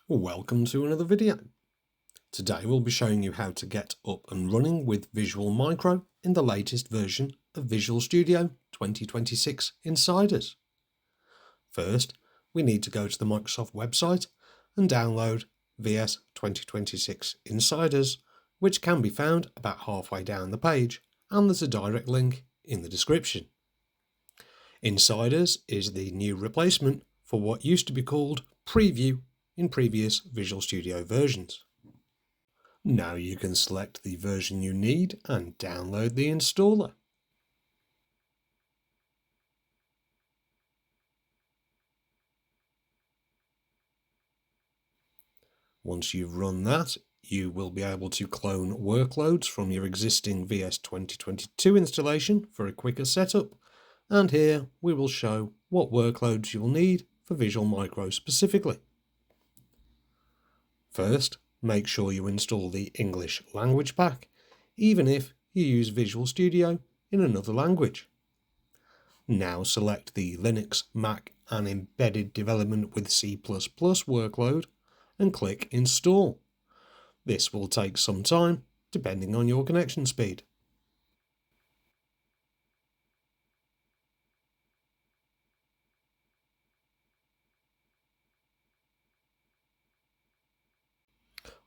Welcome to another video. Today we'll be showing you how to get up and running with vMicro in the latest version of Visual Studio 2026 Insiders. First, we need to go to the Microsoft website and download VS2026 Insiders, which can be found about halfway down the page, and there's a direct link in the description. Insiders is the new replacement for what used to be called Preview in previous Visual Studio versions. Now you can select the version you need and download the installer. Once you've run that, you will be able to clone workloads from your existing VS2022 installation for a quicker setup, and here we will show what workloads you'll need for vMicro specifically. First, make sure you install the English language pack, even if you use Visual Studio in another language. Now select the Linux, Mac and Embedded Development with C++ workload and click Install. This will take some time, depending on your connection speed.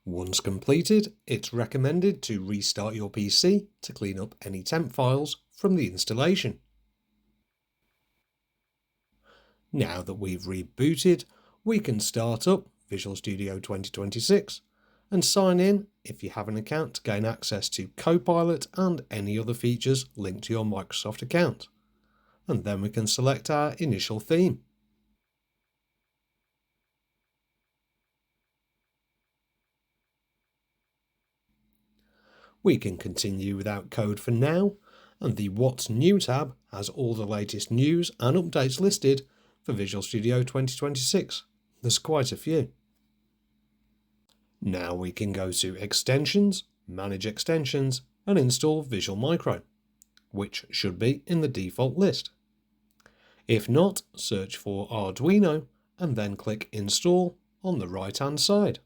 Once completed, it's recommended to restart your PC to clean up any temp files from the installation. Now that we've rebooted, we can start up Visual Studio 2026 and sign in if you have an account to gain access to Copilot and any other features linked to your Microsoft account. And then we can select our initial theme. We can continue without code for now, and the What's New tab has all the latest news and updates listed for Visual Studio 2026. There's quite a few. Now we can go to Extensions, Manage Extensions, and install vMicro, which should be in the default list. If not, search for Arduino and then click Install on the right-hand side.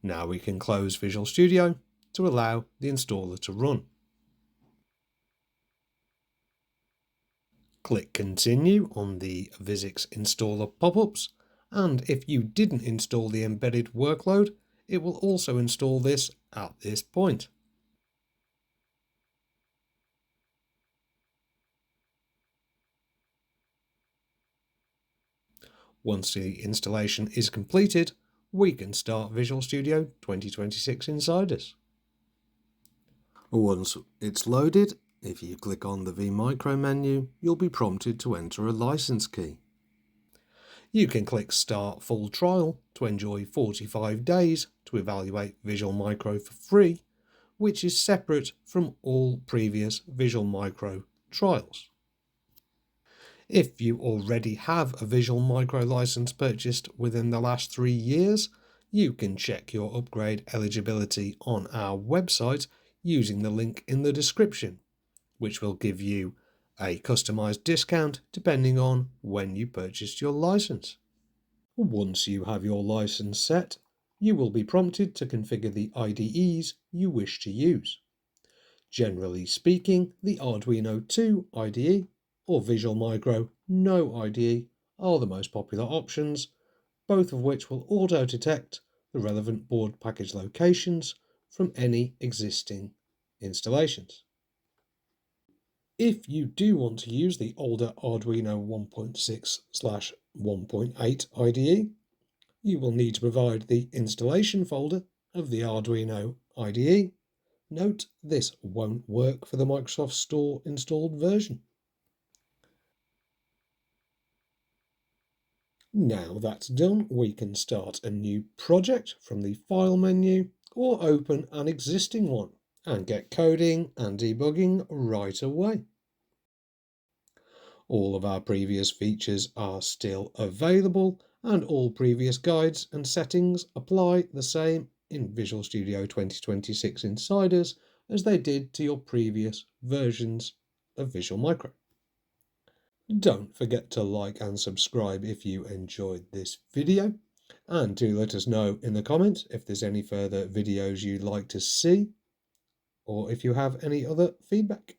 Now we can close Visual Studio to allow the installer to run. Click Continue on the VisX installer pop-ups, and if you didn't install the embedded workload, it will also install this at this point. Once the installation is completed, we can start Visual Studio 2026 Insiders. Once it's loaded, if you click on the vMicro menu, you'll be prompted to enter a license key. You can click Start Full Trial to enjoy 45 days to evaluate vMicro for free, which is separate from all previous vMicro trials. If you already have a vMicro license purchased within the last 3 years, you can check your upgrade eligibility on our website using the link in the description, which will give you a customized discount depending on when you purchased your license. Once you have your license set, you will be prompted to configure the IDEs you wish to use. Generally speaking, the Arduino IDE or vMicro No IDE are the most popular options, both of which will auto-detect the relevant board package locations from any existing installations. If you do want to use the older Arduino 1.6/1.8 IDE, you will need to provide the installation folder of the Arduino IDE. Note, this won't work for the Microsoft Store installed version. Now that's done, we can start a new project from the File menu or open an existing one and get coding and debugging right away. All of our previous features are still available, and all previous guides and settings apply the same in Visual Studio 2026 Insiders as they did to your previous versions of vMicro. Don't forget to like and subscribe if you enjoyed this video, and do let us know in the comments if there's any further videos you'd like to see, or if you have any other feedback.